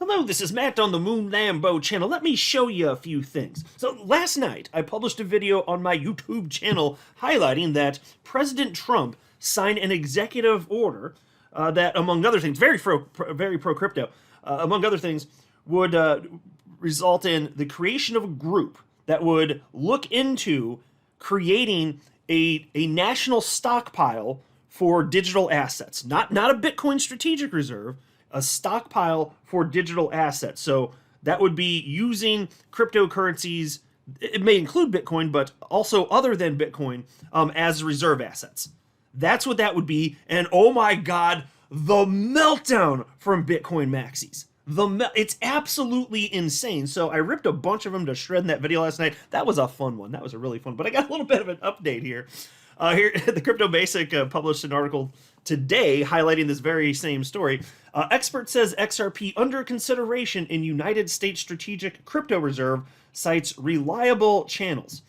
Hello, this is Matt on the Moon Lambo channel. Let me show you a few things. So last night, I published a video on my YouTube channel highlighting that President Trump signed an executive order that, among other things, very pro-crypto, among other things, would result in the creation of a group that would look into creating a national stockpile for digital assets. Not a Bitcoin strategic reserve, a stockpile for digital assets. So that would be using cryptocurrencies. It may include Bitcoin, but also other than Bitcoin as reserve assets. That's what that would be. And oh my God, the meltdown from Bitcoin maxis. It's absolutely insane. So I ripped a bunch of them to shred in that video last night. That was a fun one. That was a really fun. But I got a little bit of an update here. Here, the Crypto Basic published an article today highlighting this very same story. Expert says XRP under consideration in United States Strategic Crypto Reserve, cites reliable channels.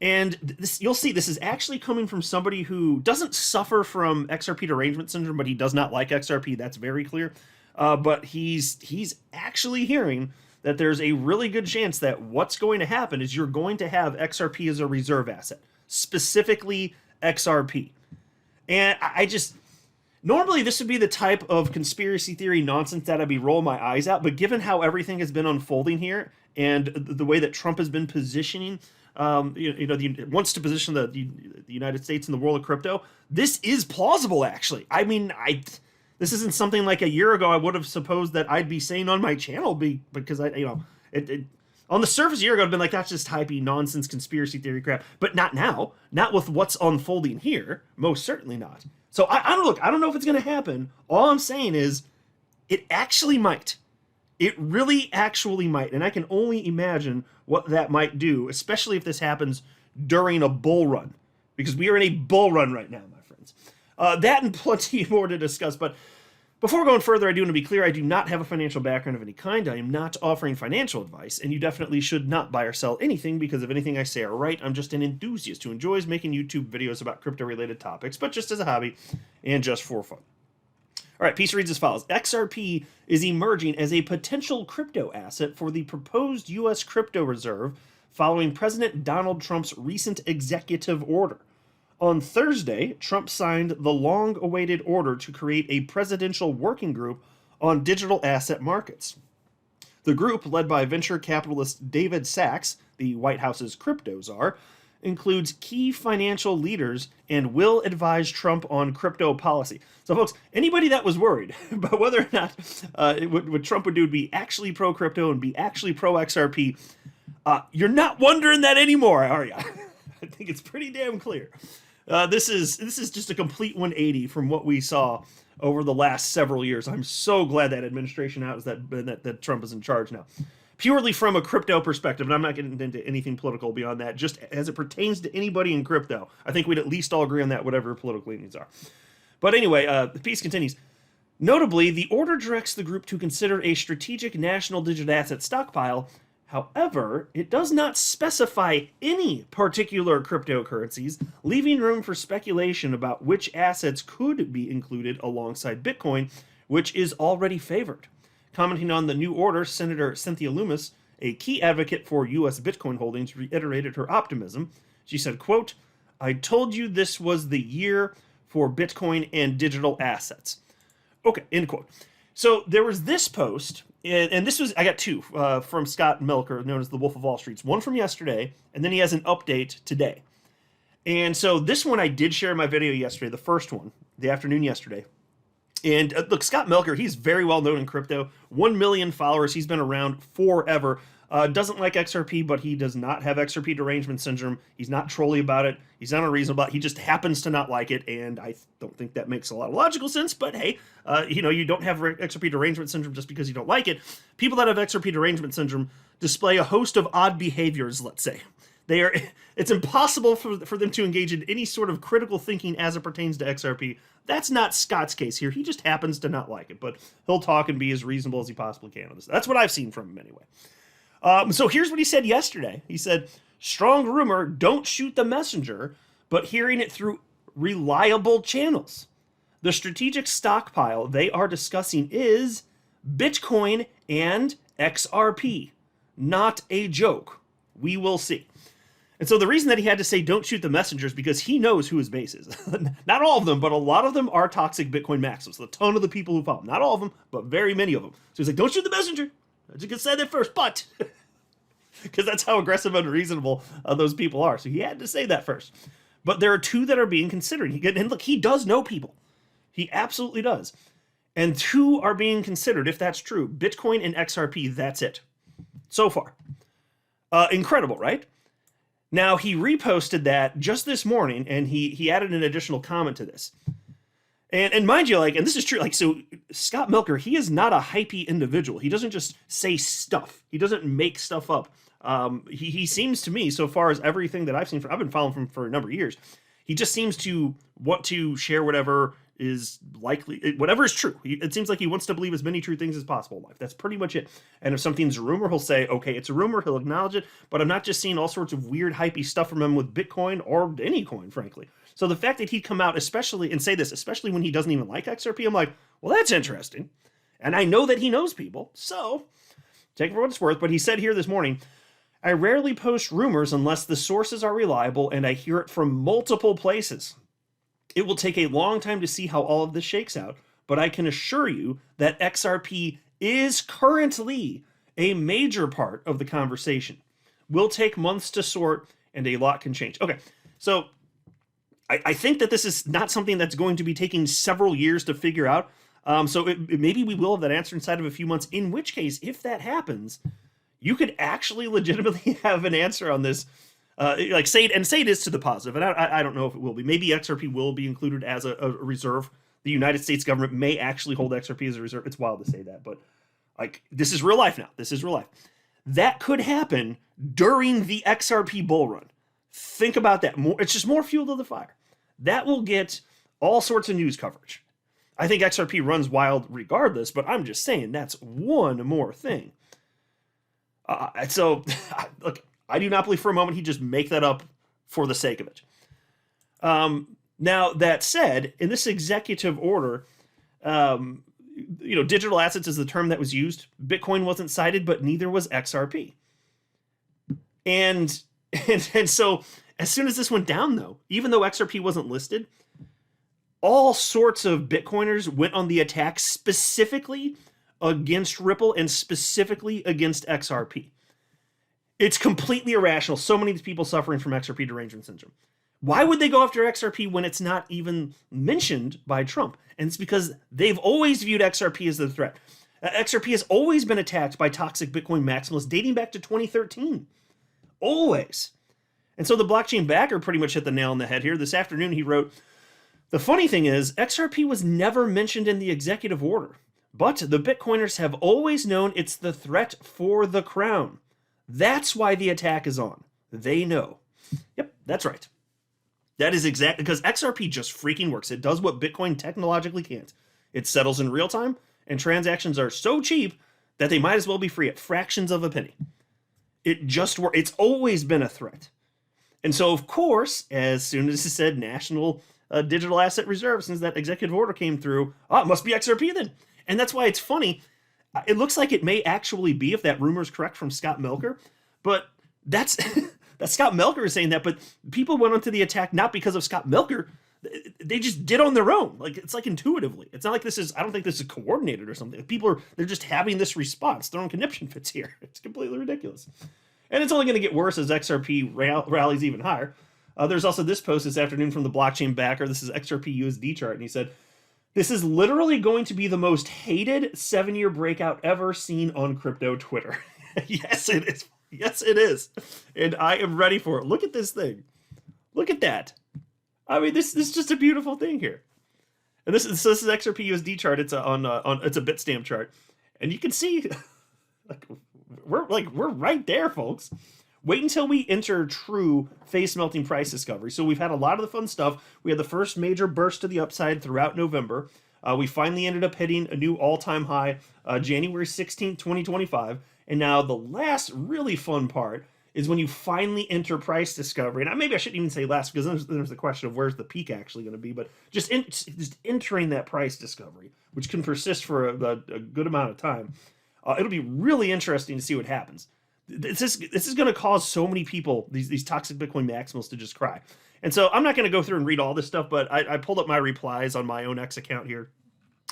And this, you'll see this is actually coming from somebody who doesn't suffer from XRP derangement syndrome, but he does not like XRP. That's very clear. But he's actually hearing that there's a really good chance that what's going to happen is you're going to have XRP as a reserve asset, specifically XRP. And I just, normally this would be the type of conspiracy theory nonsense that I'd be rolling my eyes at, but given how everything has been unfolding here and the way that Trump has been positioning, wants to position the United States in the world of crypto, this is plausible actually. I mean, this isn't something like a year ago I would have supposed that I'd be saying on my channel because on the surface a year ago I'd been like, that's just hypey nonsense conspiracy theory crap. But not now. Not with what's unfolding here. Most certainly not. So I don't know if it's going to happen. All I'm saying is it actually might. It really actually might. And I can only imagine what that might do, especially if this happens during a bull run. Because we are in a bull run right now, my friends. That and plenty more to discuss. But before going further, I do want to be clear, I do not have a financial background of any kind. I am not offering financial advice, and you definitely should not buy or sell anything because of anything I say or write. I'm just an enthusiast who enjoys making YouTube videos about crypto-related topics, but just as a hobby and just for fun. All right, piece reads as follows. XRP is emerging as a potential crypto asset for the proposed U.S. crypto reserve following President Donald Trump's recent executive order. On Thursday, Trump signed the long-awaited order to create a presidential working group on digital asset markets. The group, led by venture capitalist David Sachs, the White House's crypto czar, includes key financial leaders and will advise Trump on crypto policy. So, folks, anybody that was worried about whether or not what Trump would do would be actually pro-crypto and be actually pro-XRP, you're not wondering that anymore, are you? I think it's pretty damn clear. This is just a complete 180 from what we saw over the last several years. I'm so glad that administration out is that Trump is in charge now. Purely from a crypto perspective, and I'm not getting into anything political beyond that, just as it pertains to anybody in crypto, I think we'd at least all agree on that, whatever political leanings are. But anyway, the piece continues. Notably, the order directs the group to consider a strategic national digital asset stockpile. However, it does not specify any particular cryptocurrencies, leaving room for speculation about which assets could be included alongside Bitcoin, which is already favored. Commenting on the new order, Senator Cynthia Lummis, a key advocate for U.S. Bitcoin holdings, reiterated her optimism. She said, quote, "I told you this was the year for Bitcoin and digital assets." Okay, end quote. So there was this post, and this was, I got two from Scott Melker, known as the Wolf of Wall Street. One from yesterday, and then he has an update today. And so this one I did share in my video yesterday, the first one, the afternoon yesterday. And look, Scott Melker, he's very well known in crypto. 1 million followers. He's been around forever. Doesn't like XRP, but he does not have XRP derangement syndrome. He's not trolly about it. He's not unreasonable about it. He just happens to not like it. And I don't think that makes a lot of logical sense. But hey, you don't have XRP derangement syndrome just because you don't like it. People that have XRP derangement syndrome display a host of odd behaviors, let's say. It's impossible for them to engage in any sort of critical thinking as it pertains to XRP. That's not Scott's case here. He just happens to not like it, but he'll talk and be as reasonable as he possibly can on this. That's what I've seen from him anyway. So here's what he said yesterday. He said, "Strong rumor, don't shoot the messenger, but hearing it through reliable channels. The strategic stockpile they are discussing is Bitcoin and XRP. Not a joke. We will see. And so the reason that he had to say don't shoot the messengers because he knows who his base is. Not all of them, but a lot of them are toxic Bitcoin maxis. A ton of the people who follow him. Not all of them, but very many of them. So he's like, don't shoot the messenger. I just said that first, but because that's how aggressive and unreasonable those people are. So he had to say that first. But there are two that are being considered. And look, he does know people. He absolutely does. And two are being considered, if that's true. Bitcoin and XRP, that's it. So far. Incredible, right? Now, he reposted that just this morning, and he added an additional comment to this. And mind you, like, and this is true, like, so Scott Milker, he is not a hypey individual. He doesn't just say stuff. He doesn't make stuff up. He seems to me, so far as everything that I've seen, I've been following him for a number of years, he just seems to want to share whatever is likely, whatever is true. It seems like he wants to believe as many true things as possible in life. That's pretty much it. And if something's a rumor, he'll say, okay, it's a rumor, he'll acknowledge it, but I'm not just seeing all sorts of weird, hypey stuff from him with Bitcoin or any coin, frankly. So the fact that he'd come out, especially, and say this, especially when he doesn't even like XRP, I'm like, well, that's interesting. And I know that he knows people, so take it for what it's worth. But he said here this morning, I rarely post rumors unless the sources are reliable and I hear it from multiple places. It will take a long time to see how all of this shakes out, but I can assure you that XRP is currently a major part of the conversation. Will take months to sort, and a lot can change. Okay, so I think that this is not something that's going to be taking several years to figure out. So maybe we will have that answer inside of a few months, in which case, if that happens, you could actually legitimately have an answer on this. Like say it is to the positive, and I don't know if it will be. Maybe XRP will be included as a reserve. The United States government may actually hold XRP as a reserve. It's wild to say that, but like this is real life now. This is real life. That could happen during the XRP bull run. Think about that. It's just more fuel to the fire. That will get all sorts of news coverage. I think XRP runs wild regardless, but I'm just saying that's one more thing. So look. I do not believe for a moment he'd just make that up for the sake of it. Now, that said, in this executive order, digital assets is the term that was used. Bitcoin wasn't cited, but neither was XRP. And so as soon as this went down, though, even though XRP wasn't listed, all sorts of Bitcoiners went on the attack specifically against Ripple and specifically against XRP. It's completely irrational. So many of these people suffering from XRP derangement syndrome. Why would they go after XRP when it's not even mentioned by Trump? And it's because they've always viewed XRP as the threat. XRP has always been attacked by toxic Bitcoin maximalists dating back to 2013. Always. And so the blockchain backer pretty much hit the nail on the head here. This afternoon he wrote, the funny thing is, XRP was never mentioned in the executive order, but the Bitcoiners have always known it's the threat for the crown. That's why the attack is on. They know. Yep, that's right. That is exactly because XRP just freaking works. It does what Bitcoin technologically can't. It settles in real time, and transactions are so cheap that they might as well be free at fractions of a penny. It just works. It's always been a threat. And so, of course, as soon as it said National Digital Asset Reserve, since that executive order came through, it must be XRP then. And that's why it's funny. It looks like it may actually be, if that rumor is correct, from Scott Milker, but that's Scott Milker is saying that. But people went onto the attack not because of Scott Milker; they just did on their own. Like it's like intuitively. It's not like this is. I don't think this is coordinated or something. They're just having this response. Their own conniption fits here. It's completely ridiculous, and it's only going to get worse as XRP rallies even higher. There's also this post this afternoon from the blockchain backer. This is XRP USD chart, and he said, this is literally going to be the most hated 7-year breakout ever seen on crypto Twitter. Yes, it is. Yes, it is. And I am ready for it. Look at this thing. Look at that. I mean, this is just a beautiful thing here. And this is XRP USD chart. It's it's a Bitstamp chart, and you can see we're right there, folks. Wait until we enter true face-melting price discovery. So we've had a lot of the fun stuff. We had the first major burst to the upside throughout November. We finally ended up hitting a new all-time high January 16th, 2025. And now the last really fun part is when you finally enter price discovery. And maybe I shouldn't even say last, because then there's the question of where's the peak actually going to be. But just entering that price discovery, which can persist for a good amount of time. It'll be really interesting to see what happens. This is going to cause so many people, these toxic Bitcoin maximals, to just cry. And so I'm not going to go through and read all this stuff, but I pulled up my replies on my own X account here.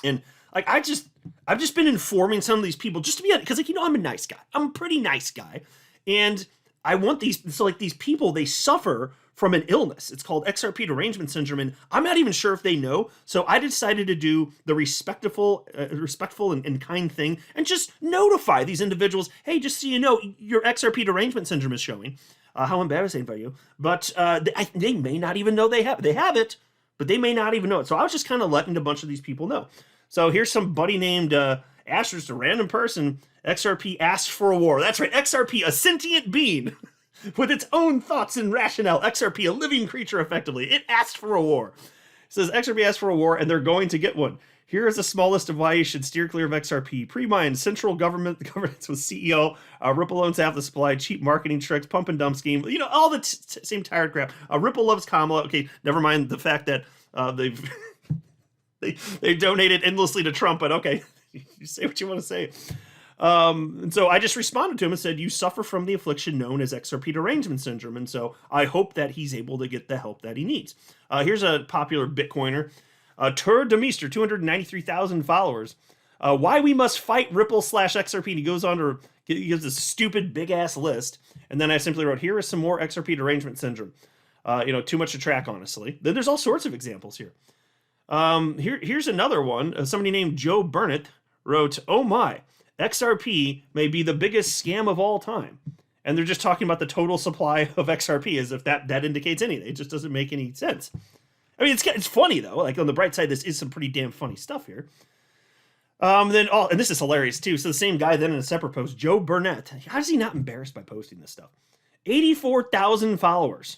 And like, I've just been informing some of these people just to be, because like, I'm a nice guy. I'm a pretty nice guy. And I want these, so like these people, they suffer from an illness. It's called XRP derangement syndrome, and I'm not even sure if they know. So I decided to do the respectful and kind thing and just notify these individuals, hey, just so you know, your XRP derangement syndrome is showing. How embarrassing for you. But they may not even know they have it, but they may not even know it. So I was just kind of letting a bunch of these people know. So here's some buddy named Asher's, a random person. XRP asked for a war. That's right, XRP, a sentient being with its own thoughts and rationale. XRP, a living creature, effectively. It asked for a war. It says XRP asked for a war, and they're going to get one. Here is a small list of why you should steer clear of XRP. Pre-mine, central governance with CEO, Ripple owns half the supply, cheap marketing tricks, pump and dump scheme, all the same tired crap. Ripple loves Kamala. Okay, never mind the fact that they've they donated endlessly to Trump, but okay, you say what you want to say. And so I just responded to him and said, you suffer from the affliction known as XRP derangement syndrome. And so I hope that he's able to get the help that he needs. Here's a popular Bitcoiner. Tur Demister, 293,000 followers. Why we must fight Ripple /XRP. And he goes on to gives a stupid big ass list. And then I simply wrote, here is some more XRP derangement syndrome. Too much to track, honestly. Then there's all sorts of examples here. Here's another one. Somebody named Joe Burnett wrote, oh my, XRP may be the biggest scam of all time. And they're just talking about the total supply of XRP as if that indicates anything. It just doesn't make any sense. I mean, it's funny, though. Like, on the bright side, this is some pretty damn funny stuff here. And this is hilarious, too. So the same guy then in a separate post, Joe Burnett. How is he not embarrassed by posting this stuff? 84,000 followers.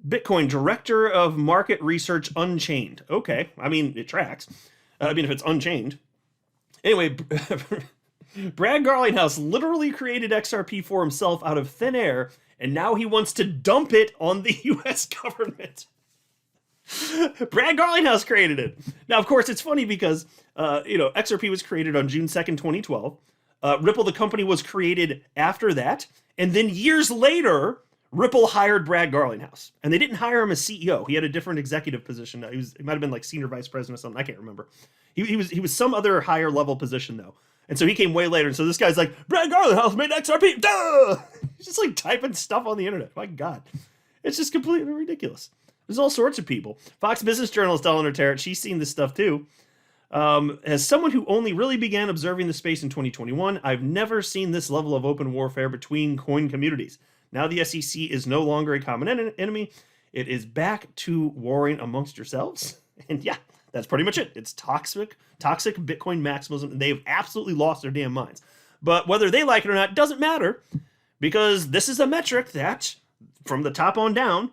Bitcoin Director of Market Research Unchained. Okay. I mean, it tracks. If it's unchained. Anyway, Brad Garlinghouse literally created XRP for himself out of thin air, and now he wants to dump it on the U.S. government. Brad Garlinghouse created it. Now, of course, it's funny because, XRP was created on June 2nd, 2012. Ripple, the company, was created after that. And then years later, Ripple hired Brad Garlinghouse. And they didn't hire him as CEO. He had a different executive position. He might have been like senior vice president or something. I can't remember. He was some other higher level position, though. And so he came way later. And so this guy's like, Brad Garlinghouse made XRP. Duh! He's just like typing stuff on the internet. My God. It's just completely ridiculous. There's all sorts of people. Fox Business Journalist Eleanor Terrett, she's seen this stuff too. As someone who only really began observing the space in 2021, I've never seen this level of open warfare between coin communities. Now the SEC is no longer a common enemy. It is back to warring amongst yourselves. And yeah, that's pretty much it. It's toxic Bitcoin maximalism, and they've absolutely lost their damn minds. But whether they like it or not doesn't matter, because this is a metric that, from the top on down,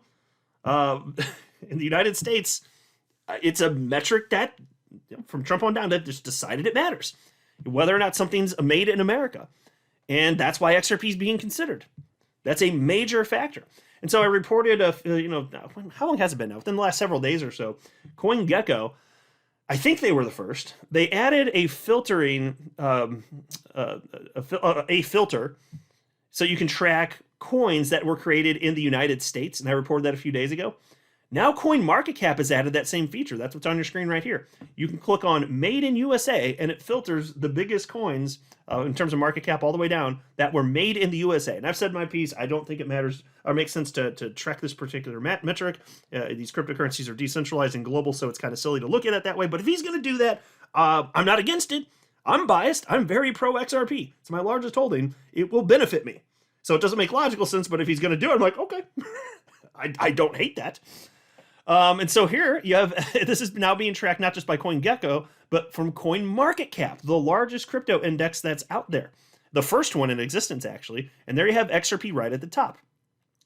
in the United States, it's a metric that, from Trump on down, that just decided it matters. Whether or not something's made in America. And that's why XRP is being considered. That's a major factor. And so I reported, how long has it been now? Within the last several days or so, CoinGecko, I think they were the first. They added a filtering, a filter, so you can track coins that were created in the United States, and I reported that a few days ago. Now CoinMarketCap has added that same feature. That's what's on your screen right here. You can click on Made in USA, and it filters the biggest coins in terms of market cap all the way down that were made in the USA. And I've said my piece. I don't think it matters or makes sense to track this particular metric. These cryptocurrencies are decentralized and global, so it's kind of silly to look at it that way. But if he's going to do that, I'm not against it. I'm biased. I'm very pro XRP. It's my largest holding. It will benefit me. So it doesn't make logical sense, but if he's going to do it, I'm like, okay. I don't hate that. And so here you have, this is now being tracked not just by CoinGecko, but from CoinMarketCap, the largest crypto index that's out there. The first one in existence, actually. And there you have XRP right at the top.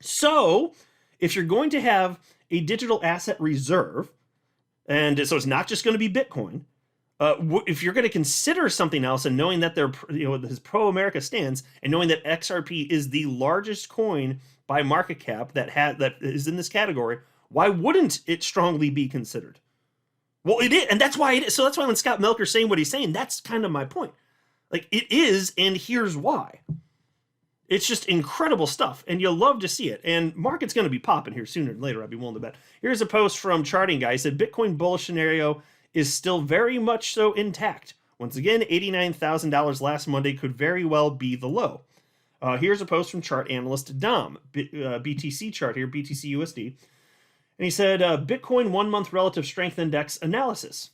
So if you're going to have a digital asset reserve, and so it's not just going to be Bitcoin, if you're going to consider something else, and knowing that they're, his pro-America stance, and knowing that XRP is the largest coin by market cap that is in this category, why wouldn't it strongly be considered? Well, it is, and that's why it is. So that's why when Scott Melker's saying what he's saying, that's kind of my point. Like, it is, and here's why. It's just incredible stuff, and you'll love to see it. And market's going to be popping here sooner than later, I'd be willing to bet. Here's a post from Charting Guy. He said, Bitcoin bullish scenario is still very much so intact. Once again, $89,000 last Monday could very well be the low. Here's a post from chart analyst Dom, BTC chart here, BTC USD. And he said, Bitcoin 1 month relative strength index analysis.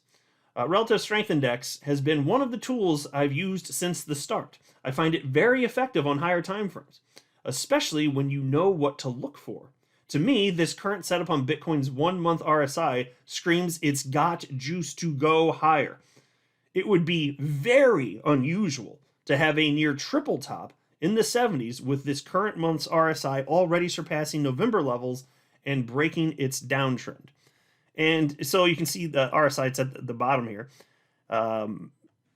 Relative strength index has been one of the tools I've used since the start. I find it very effective on higher time frames, especially when you know what to look for. To me, this current setup on Bitcoin's 1 month RSI screams it's got juice to go higher. It would be very unusual to have a near triple top in the 70s with this current month's RSI already surpassing November levels and breaking its downtrend. And so you can see the RSI, it's at the bottom here,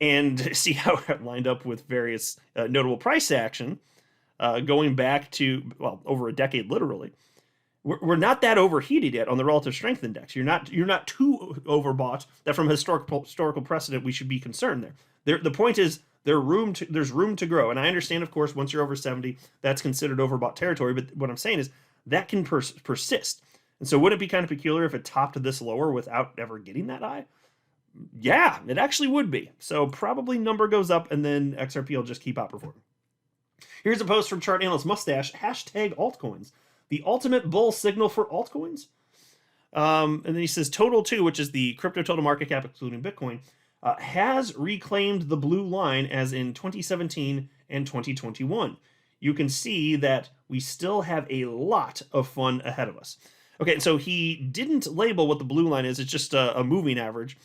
and see how it lined up with various notable price action going back to, well, over a decade literally. We're not that overheated yet on the relative strength index. You're not too overbought that from historical precedent we should be concerned there. The point is there's room to grow. And I understand, of course, once you're over 70, that's considered overbought territory. But what I'm saying is that can persist. And so would it be kind of peculiar if it topped this lower without ever getting that high? Yeah, it actually would be. So probably number goes up and then XRP will just keep outperforming. Here's a post from chart analyst Mustache, hashtag altcoins. The ultimate bull signal for altcoins. And then he says total 2, which is the crypto total market cap excluding Bitcoin, has reclaimed the blue line as in 2017 and 2021. You can see that we still have a lot of fun ahead of us. Okay, so he didn't label what the blue line is. It's just a moving average.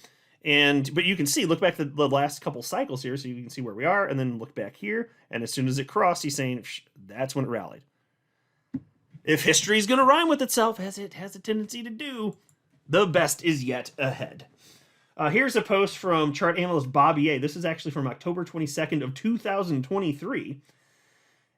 But you can see, look back at the last couple cycles here, so you can see where we are, and then look back here, and as soon as it crossed, he's saying that's when it rallied. If history's going to rhyme with itself, as it has a tendency to do, the best is yet ahead. Here's a post from chart analyst Bobby A. This is actually from October 22nd of 2023.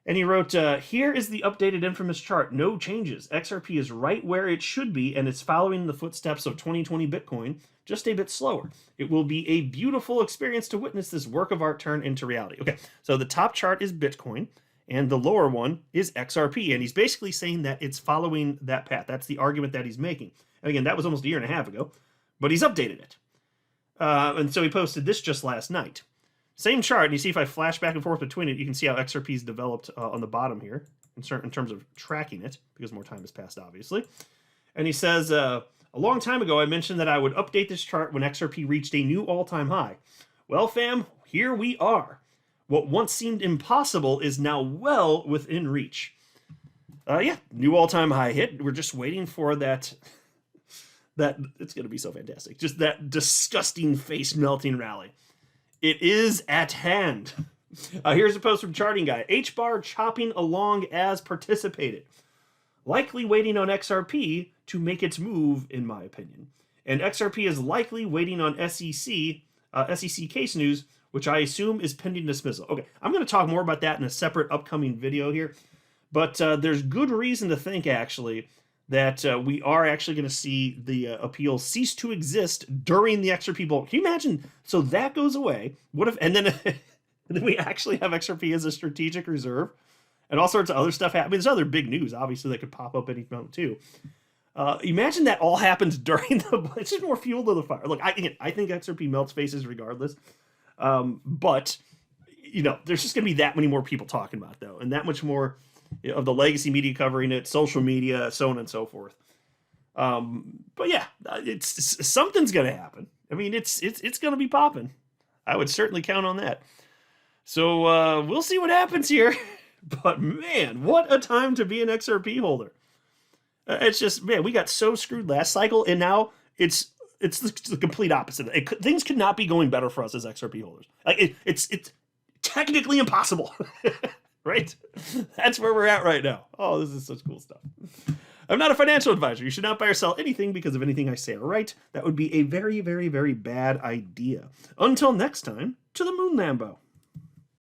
And he wrote, here is the updated infamous chart. No changes. XRP is right where it should be, and it's following the footsteps of 2020 Bitcoin, just a bit slower. It will be a beautiful experience to witness this work of art turn into reality. Okay, so the top chart is Bitcoin, and the lower one is XRP. And he's basically saying that it's following that path. That's the argument that he's making. And again, that was almost a year and a half ago, but he's updated it. And so he posted this just last night. Same chart, and you see if I flash back and forth between it, you can see how XRP's developed on the bottom here in terms of tracking it, because more time has passed, obviously. And he says, a long time ago, I mentioned that I would update this chart when XRP reached a new all-time high. Well, fam, here we are. What once seemed impossible is now well within reach. Yeah, new all-time high hit. We're just waiting for that it's going to be so fantastic. Just that disgusting face-melting rally. It is at hand. Here's a post from Charting Guy. H-bar chopping along as participated. Likely waiting on XRP to make its move, in my opinion. And XRP is likely waiting on SEC case news, which I assume is pending dismissal. Okay, I'm going to talk more about that in a separate upcoming video here. But there's good reason to think, actually, that we are actually going to see the appeal cease to exist during the XRP bull. Can you imagine? So that goes away. What if, and then, and then we actually have XRP as a strategic reserve, and all sorts of other stuff happening. There's other big news, obviously, that could pop up any moment too. Imagine that all happens during the. It's just more fuel to the fire. Look, I think XRP melts faces regardless, but there's just going to be that many more people talking about it, though, and that much more of the legacy media covering it, social media, so on and so forth. But yeah, it's something's going to happen. I mean, it's going to be popping. I would certainly count on that. So we'll see what happens here. But man, what a time to be an XRP holder. It's just, man, we got so screwed last cycle, and now it's the complete opposite. Things could not be going better for us as XRP holders. Like it's technically impossible. Right? That's where we're at right now. Oh, this is such cool stuff. I'm not a financial advisor. You should not buy or sell anything because of anything I say or write. That would be a very, very, very bad idea. Until next time, to the moon, Lambo.